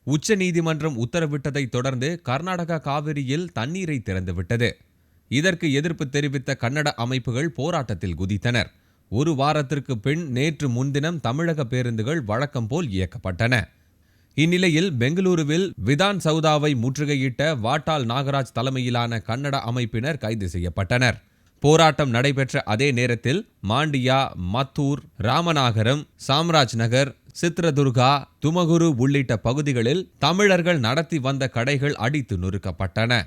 உச்சநீதிமன்றம் உத்தரவிட்டதை தொடர்ந்து கர்நாடகா காவிரியில் தண்ணீரை திறந்துவிட்டது. இதற்கு எதிர்ப்பு தெரிவித்த கன்னட அமைப்புகள் போராட்டத்தில் குதித்தனர். ஒரு வாரத்திற்கு பின் நேற்று முன்தினம் தமிழக பேருந்துகள் வழக்கம் போல் இயக்கப்பட்டன. இந்நிலையில் பெங்களூருவில் விதான் சௌதாவை முற்றுகையிட்ட வாட்டாள் நாகராஜ் தலைமையிலான கன்னட அமைப்பினர் கைது செய்யப்பட்டனர். போராட்டம் நடைபெற்ற அதே நேரத்தில் மாண்டியா, மத்தூர், ராமநாகரம், சாம்ராஜ் நகர், சித்ரதுர்கா, துமகுரு உள்ளிட்ட பகுதிகளில் தமிழர்கள் நடத்தி வந்த கடைகள் அடித்து நொறுக்கப்பட்டன.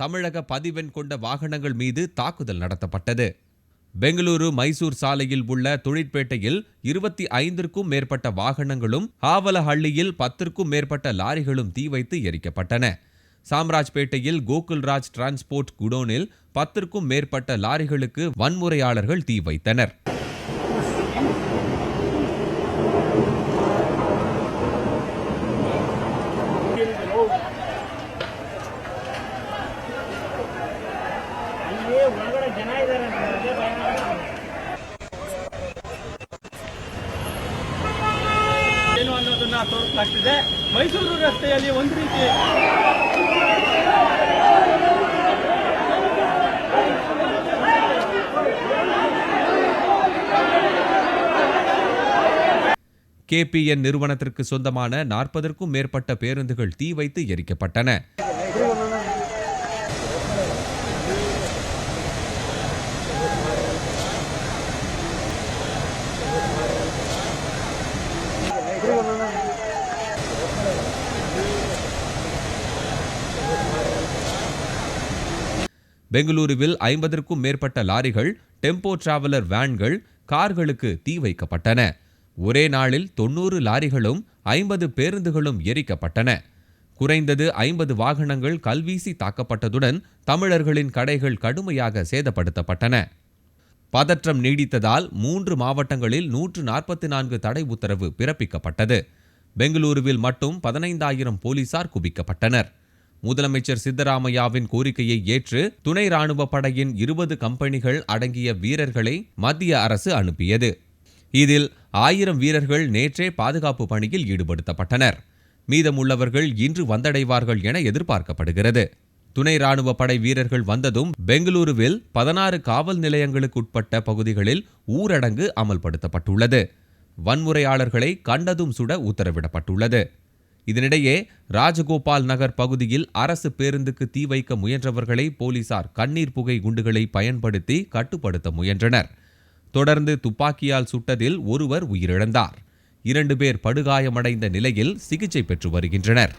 தமிழக பதிவெண் கொண்ட வாகனங்கள் மீது தாக்குதல் நடத்தப்பட்டது. பெங்களூரு மைசூர் சாலையில் உள்ள தொழிற்பேட்டையில் 25க்கும் மேற்பட்ட வாகனங்களும், ஹாவலஹள்ளியில் 10க்கும் மேற்பட்ட லாரிகளும் தீ வைத்து எரிக்கப்பட்டன. சாம்ராஜ்பேட்டையில் கோகுல்ராஜ் டிரான்ஸ்போர்ட் குடோனில் 10க்கும் மேற்பட்ட லாரிகளுக்கு வன்முறையாளர்கள் தீ வைத்தனர். ಏನು ಅನ್ನೋದನ್ನ ತೋರಿಸಲಾಗ್ತಿದೆ. ಮೈಸೂರು ರಸ್ತೆಯಲ್ಲಿ ಒಂದು ರೀತಿ KPN நிறுவனத்திற்கு சொந்தமான 40க்கும் மேற்பட்ட பேருந்துகள் தீ வைத்து எரிக்கப்பட்டன. பெங்களூருவில் 50க்கும் மேற்பட்ட லாரிகள், டெம்போ டிராவலர் வேன்கள், கார்களுக்கு தீ வைக்கப்பட்டன. ஒரே நாளில் 90 லாரிகளும் 50 பேருந்துகளும் எரிக்கப்பட்டன. குறைந்தது 50 வாகனங்கள் கல்வீசி தாக்கப்பட்டதுடன் தமிழர்களின் கடைகள் கடுமையாக சேதப்படுத்தப்பட்டன. பதற்றம் நீடித்ததால் 3 மாவட்டங்களில் 144 தடை உத்தரவு பிறப்பிக்கப்பட்டது. பெங்களூருவில் மட்டும் 15,000 போலீசார் குவிக்கப்பட்டனர். முதலமைச்சர் சித்தராமையாவின் கோரிக்கையை ஏற்று துணை ராணுவ படையின் 20 கம்பெனிகள் அடங்கிய வீரர்களை மத்திய அரசு அனுப்பியது. இதில் 1000 வீரர்கள் நேற்றே பாதுகாப்பு பணியில் ஈடுபடுத்தப்பட்டனர். மீதமுள்ளவர்கள் இன்று வந்தடைவார்கள் என எதிர்பார்க்கப்படுகிறது. துணை ராணுவ படை வீரர்கள் வந்ததும் பெங்களூருவில் 16 காவல் நிலையங்களுக்குட்பட்ட பகுதிகளில் ஊரடங்கு அமல்படுத்தப்பட்டுள்ளது. வன்முறையாளர்களை கண்டதும் சுட உத்தரவிடப்பட்டுள்ளது. இதனிடையே ராஜகோபால் நகர் பகுதியில் அரசு பேருந்துக்கு தீ வைக்க முயன்றவர்களை போலீசார் கண்ணீர் புகை குண்டுகளை பயன்படுத்தி கட்டுப்படுத்த முயன்றனர். தொடர்ந்து துப்பாக்கியால் சுட்டதில் ஒருவர் உயிரிழந்தார். 2 பேர் படுகாயமடைந்த நிலையில் சிகிச்சை பெற்று வருகின்றனர்.